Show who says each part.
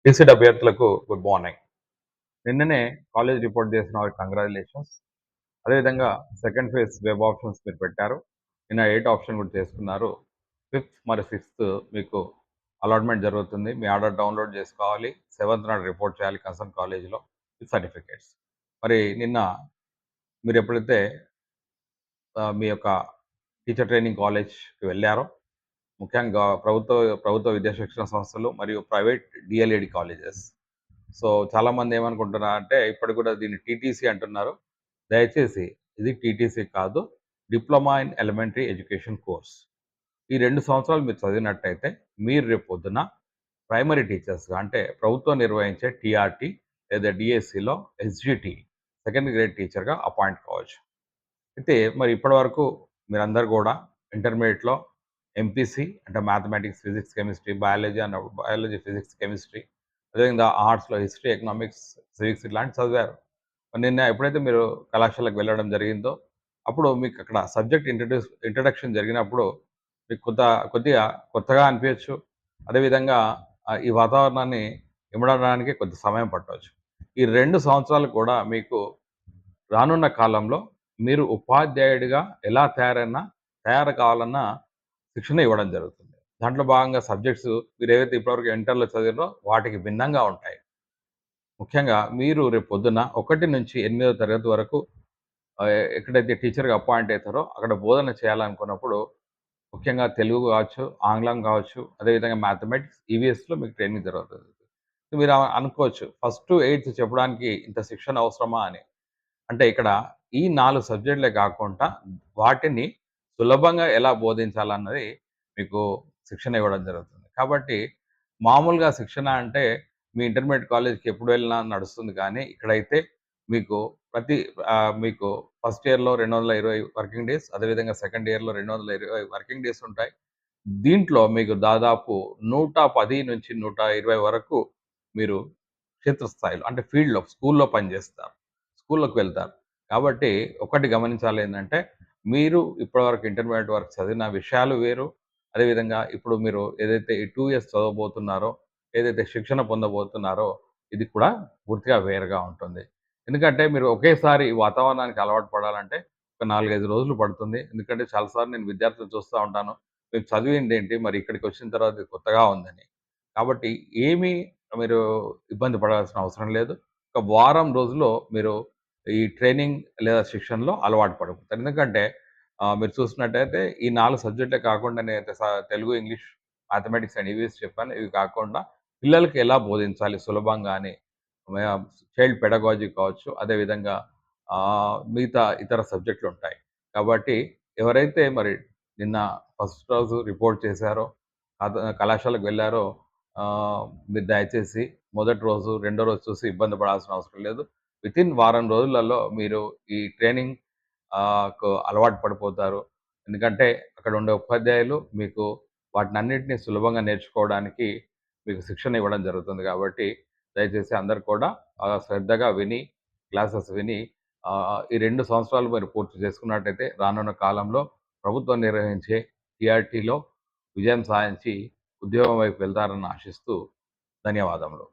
Speaker 1: పీసీడ్ అభ్యర్థులకు good morning. నిన్ననే college report చేసిన వారికి కంగ్రాచులేషన్స్. అదేవిధంగా సెకండ్ ఫేజ్ వెబ్ ఆప్షన్స్ మీరు పెట్టారు. నిన్న 8 ఆప్షన్ కూడా చేసుకున్నారు. ఫిఫ్త్ మరి సిక్స్త్ మీకు అలాట్మెంట్ జరుగుతుంది. మీ ఆర్డర్ డౌన్లోడ్ చేసుకోవాలి. సెవెంత్ నాడు రిపోర్ట్ చేయాలి కన్సర్న్ కాలేజీలో విత్ సర్టిఫికేట్స్. మరి నిన్న మీరు ఎప్పుడైతే మీ యొక్క టీచర్ ట్రైనింగ్ కాలేజ్‌కి వెళ్లారో, ముఖ్యంగా ప్రభుత్వ విద్యా శిక్షణ సంస్థలు మరియు ప్రైవేట్ డీఎల్‌ఈడీ కాలేజెస్. సో, చాలామంది ఏమనుకుంటున్నారంటే ఇప్పటికి కూడా దీన్ని టీటీసీ అంటున్నారు. దయచేసి ఇది టీటీసీ కాదు. Diploma in elementary education course. ఈ 2 సంవత్సరాలు మీరు చదివినట్టయితే మీరు రేపు పొద్దున ప్రైమరీ టీచర్స్‌గా అంటే ప్రభుత్వం నిర్వహించే టీఆర్‌టీ లేదా డీఎస్సీలో ఎస్‌జీటీ సెకండ్ గ్రేడ్ టీచర్‌గా అపాయింట్ కావచ్చు. అయితే మరి ఇప్పటివరకు మీరందరూ కూడా ఇంటర్మీడియేట్‌లో ఎంపీసీ అంటే mathematics, physics, chemistry, biology, physics, chemistry అదేవిధంగా ఆర్ట్స్‌లో హిస్టరీ, ఎకనామిక్స్, సివిక్స్ ఇట్లాంటివి చదివారు. నిన్న ఎప్పుడైతే మీరు కళాశాలకు వెళ్ళడం జరిగిందో, అప్పుడు మీకు అక్కడ సబ్జెక్ట్ ఇంట్రడక్షన్ జరిగినప్పుడు మీకు కొద్దిగా కొత్తగా అనిపించచ్చు. అదేవిధంగా ఈ వాతావరణాన్ని ఇమడడానికి కొద్ది సమయం పట్టవచ్చు. ఈ 2 సంవత్సరాలు కూడా మీకు రానున్న కాలంలో మీరు ఉపాధ్యాయుడిగా ఎలా తయారు కావాలన్న శిక్షణ ఇవ్వడం జరుగుతుంది. దాంట్లో భాగంగా సబ్జెక్ట్స్ మీరేవైతే ఇప్పటివరకు ఇంటర్‌లో చదివారో వాటికి భిన్నంగా ఉంటాయి. ముఖ్యంగా మీరు రేపు పొద్దున్న 1-8వ తరగతి వరకు ఎక్కడైతే టీచర్‌గా అపాయింట్ అయితారో అక్కడ బోధన చేయాలనుకున్నప్పుడు ముఖ్యంగా తెలుగు కావచ్చు, ఆంగ్లం కావచ్చు, అదేవిధంగా మ్యాథమెటిక్స్, ఈవీఎస్‌లో మీకు ట్రైనింగ్ జరుగుతది. మీరు అనుకోవచ్చు ఫస్ట్ టు ఎయిత్ చెప్పడానికి ఇంత శిక్షణ అవసరమా అని. అంటే ఇక్కడ ఈ 4 సబ్జెక్టులే కాకుండా వాటిని సులభంగా ఎలా బోధించాలన్నది మీకు శిక్షణ ఇవ్వడం జరుగుతుంది. కాబట్టి మామూలుగా శిక్షణ అంటే మీ ఇంటర్మీడియేట్ కాలేజ్‌కి ఎప్పుడు వెళ్ళినా నడుస్తుంది కానీ ఇక్కడైతే మీకు ప్రతి మీకు ఫస్ట్ ఇయర్‌లో 220 వర్కింగ్ డేస్ అదేవిధంగా సెకండ్ ఇయర్‌లో 220 వర్కింగ్ డేస్ ఉంటాయి. దీంట్లో మీకు దాదాపు 110 నుంచి 120 వరకు మీరు క్షేత్రస్థాయిలో అంటే ఫీల్డ్‌లో స్కూల్‌లో పనిచేస్తారు. స్కూల్‌లోకి వెళ్తారు. కాబట్టి ఒకటి గమనించాలేందంటే, మీరు ఇప్పటివరకు ఇంటర్మీడియేట్ వరకు చదివిన విషయాలు వేరు. అదేవిధంగా ఇప్పుడు మీరు ఏదైతే ఈ 2 ఇయర్స్ చదవబోతున్నారో, ఏదైతే శిక్షణ పొందబోతున్నారో, ఇది కూడా పూర్తిగా వేరుగా ఉంటుంది. ఎందుకంటే మీరు ఒకేసారి ఈ వాతావరణానికి అలవాటు పడాలంటే ఒక 4, 5 రోజులు పడుతుంది. ఎందుకంటే చాలా సార్లు నేను విద్యార్థులను చూస్తా ఉంటాను. మీరు చదివిందేంటి మరి ఇక్కడికొచ్చిన తర్వాత ఇది కొత్తగా ఉందని. కాబట్టి ఏమీ మీరు ఇబ్బంది పడాల్సిన అవసరం లేదు. ఒక వారం రోజుల్లో మీరు ఈ ట్రైనింగ్ లేదా శిక్షణలో అలవాటు పడిపోతారు. ఎందుకంటే మీరు చూసినట్టయితే ఈ 4 సబ్జెక్టులే కాకుండా నేనైతే Telugu, English, mathematics and EVS చెప్పాను. ఇవి కాకుండా పిల్లలకి ఎలా బోధించాలి సులభంగా అని చైల్డ్ పెడగాజీ కావచ్చు. అదేవిధంగా మిగతా ఇతర సబ్జెక్టులుంటాయి. కాబట్టి ఎవరైతే మరి నిన్న ఫస్ట్ రోజు రిపోర్ట్ చేశారో, కళాశాలకు వెళ్లారో మీరు దయచేసి మొదటి రోజు, రెండో రోజు చూసి ఇబ్బంది పడాల్సిన అవసరం లేదు. వితిన్ వారం రోజులలో మీరు ఈ ట్రైనింగ్ అలవాటు పడిపోతారు. ఎందుకంటే అక్కడ ఉండే ఉపాధ్యాయులు మీకు వాటినన్నిటిని సులభంగా నేర్చుకోవడానికి మీకు శిక్షణ ఇవ్వడం జరుగుతుంది కాబట్టి దయచేసి అందరూ కూడా శ్రద్ధగా విని క్లాసెస్ విని ఈ 2 సంవత్సరాలు మీరు పూర్తి చేసుకున్నట్టయితే రానున్న కాలంలో ప్రభుత్వం నిర్వహించే టీఆర్‌టీలో విజయం సాధించి ఉద్యోగం వైపు వెళ్తారని ఆశిస్తూ ధన్యవాదములు.